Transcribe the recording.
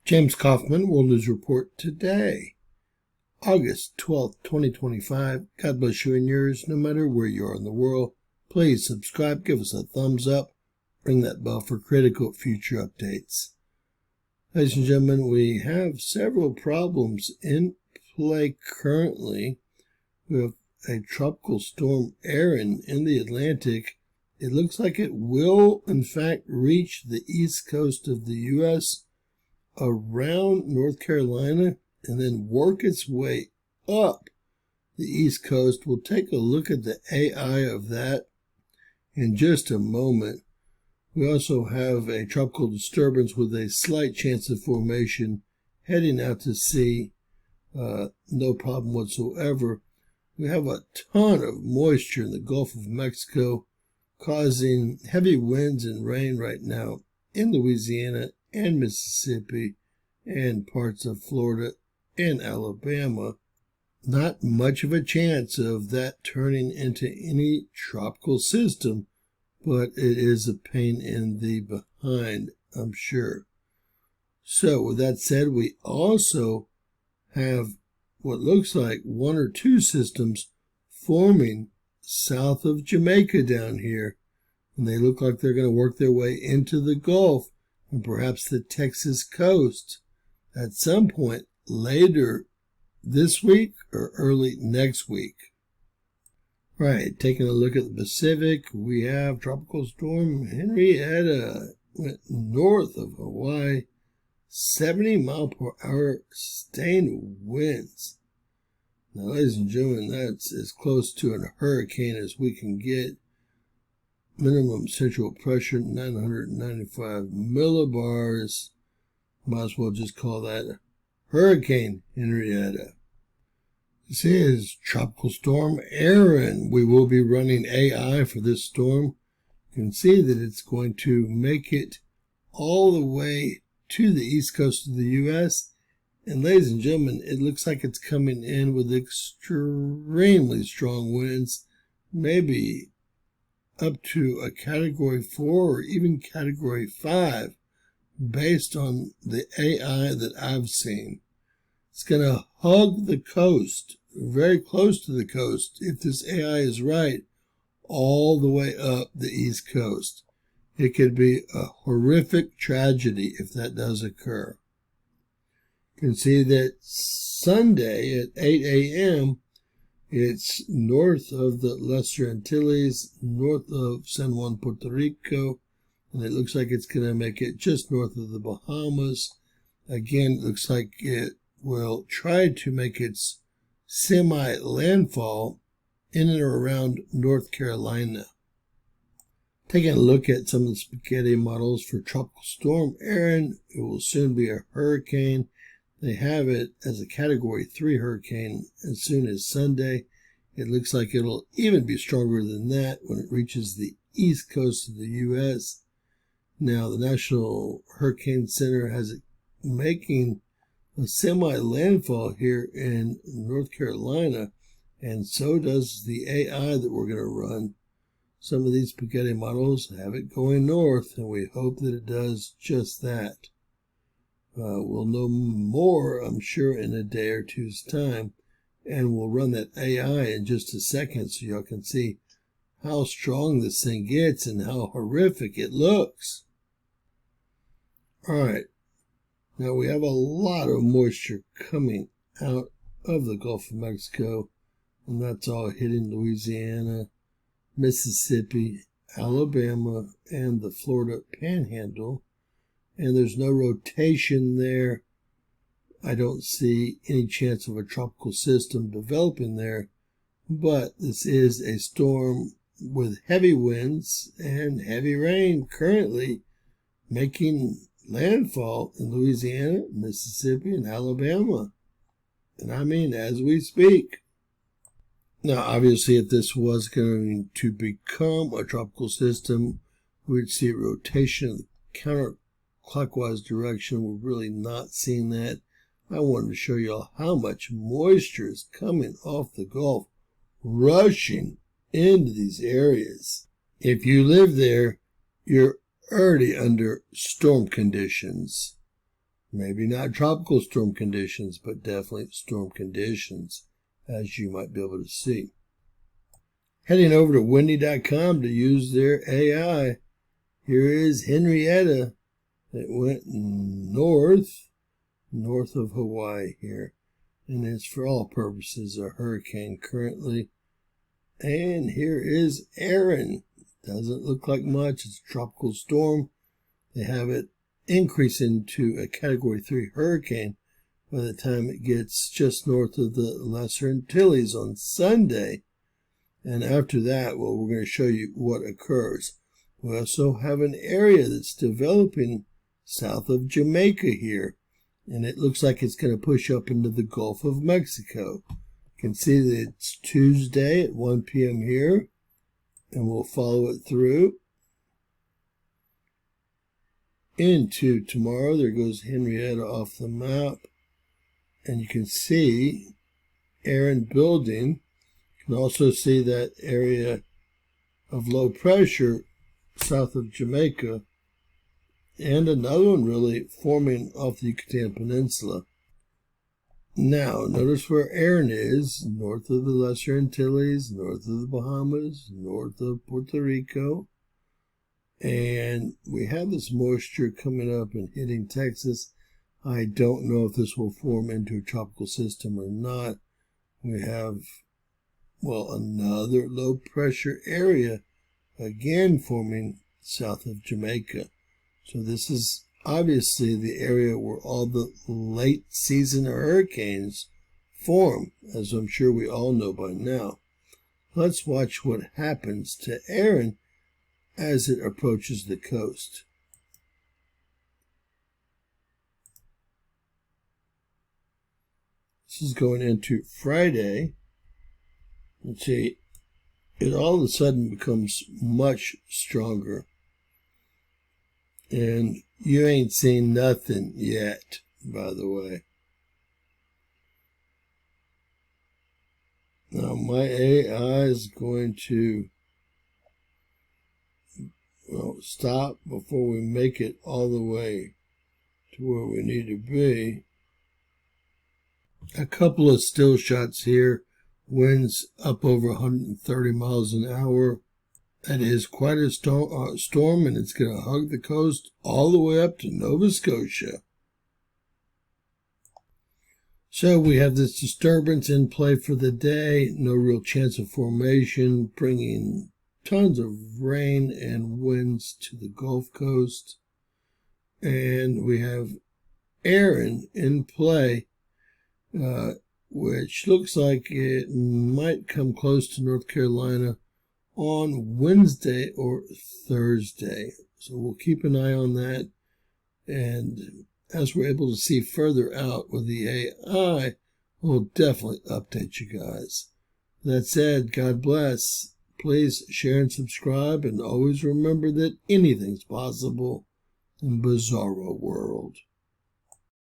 James Kaufman, World News Report today, August 12th, 2025. God bless you and yours, no matter where you are in the world. Please subscribe, give us a thumbs up, ring that bell for critical future updates. Ladies and gentlemen, we have several problems in play currently. We have a tropical storm, Erin, in the Atlantic. It looks like it will, in fact, reach the east coast of the U.S., around North Carolina, and then work its way up the East Coast. We'll take a look at the AI of that in just a moment. We also have a tropical disturbance with a slight chance of formation heading out to sea. No problem whatsoever. We have a ton of moisture in the Gulf of Mexico, causing heavy winds and rain right now in Louisiana and Mississippi and parts of Florida and Alabama. Not much of a chance of that turning into any tropical system, but it is a pain in the behind, I'm sure. So with that said, we also have what looks like one or two systems forming south of Jamaica down here, and they look like they're going to work their way into the Gulf and perhaps the Texas coast at some point later this week or early next week. Right, taking a look at the Pacific, we have Tropical Storm Henriette went north of Hawaii, 70-mile-per-hour sustained winds. Now, ladies and gentlemen, that's as close to a hurricane as we can get. Minimum central pressure, 995 millibars. Might as well just call that Hurricane Henriette. This is Tropical Storm Erin. We will be running AI for this storm. You can see that it's going to make it all the way to the east coast of the U.S. And ladies and gentlemen, it looks like it's coming in with extremely strong winds, maybe up to a Category 4 or even Category 5, based on the AI that I've seen. It's going to hug the coast, very close to the coast, if this AI is right, all the way up the East Coast. It could be a horrific tragedy if that does occur. You can see that Sunday at 8 a.m., it's north of the Lesser Antilles, north of San Juan, Puerto Rico, and it looks like it's going to make it just north of the Bahamas. Again, it looks like it will try to make its semi-landfall in and around North Carolina. Taking a look at some of the spaghetti models for Tropical Storm Erin, it will soon be a hurricane. They have it as a Category 3 hurricane as soon as Sunday. It looks like it'll even be stronger than that when it reaches the east coast of the U.S. Now, the National Hurricane Center has it making a semi-landfall here in North Carolina, and so does the AI that we're going to run. Some of these spaghetti models have it going north, and we hope that it does just that. We'll know more, I'm sure, in a day or two's time, and we'll run that AI in just a second so y'all can see how strong this thing gets and how horrific it looks. All right, now we have a lot of moisture coming out of the Gulf of Mexico, and that's all hitting Louisiana, Mississippi, Alabama, and the Florida Panhandle. And there's no rotation there. I don't see any chance of a tropical system developing there, but this is a storm with heavy winds and heavy rain currently making landfall in Louisiana, Mississippi, and Alabama. And I mean, as we speak. Now, obviously, if this was going to become a tropical system, we'd see a rotation of the counterclockwise direction. We're really not seeing that. I wanted to show y'all how much moisture is coming off the Gulf, rushing into these areas. If you live there, you're already under storm conditions. Maybe not tropical storm conditions, but definitely storm conditions, as you might be able to see. Heading over to windy.com to use their AI. Here is Henrietta. It went north of Hawaii here. And it's for all purposes a hurricane currently. And here is Erin. Doesn't look like much. It's a tropical storm. They have it increase into a Category 3 hurricane by the time it gets just north of the Lesser Antilles on Sunday. And after that, well, we're going to show you what occurs. We also have an area that's developing south of Jamaica here. And it looks like it's going to push up into the Gulf of Mexico. You can see that it's Tuesday at 1 p.m. here. And we'll follow it through into tomorrow. There goes Henrietta off the map. And you can see Erin building. You can also see that area of low pressure south of Jamaica. And another one really forming off the Yucatan Peninsula. Now, notice where Erin is, north of the Lesser Antilles, north of the Bahamas, north of Puerto Rico. And we have this moisture coming up and hitting Texas. I don't know if this will form into a tropical system or not. We have, well, another low pressure area again forming south of Jamaica. So this is obviously the area where all the late season hurricanes form, as I'm sure we all know by now. Let's watch what happens to Erin as it approaches the coast. This is going into Friday. Let's see, it all of a sudden becomes much stronger. And you ain't seen nothing yet, by the way. Now my AI is going to stop before we make it all the way to where we need to be. A couple of still shots here. Winds up over 130 miles an hour. That is quite a storm, and it's going to hug the coast all the way up to Nova Scotia. So we have this disturbance in play for the day. No real chance of formation, bringing tons of rain and winds to the Gulf Coast. And we have Erin in play, which looks like it might come close to North Carolina on Wednesday or Thursday. So we'll keep an eye on that. And as we're able to see further out with the AI, we'll definitely update you guys. That said, God bless. Please share and subscribe, and always remember that anything's possible in Bizarro World.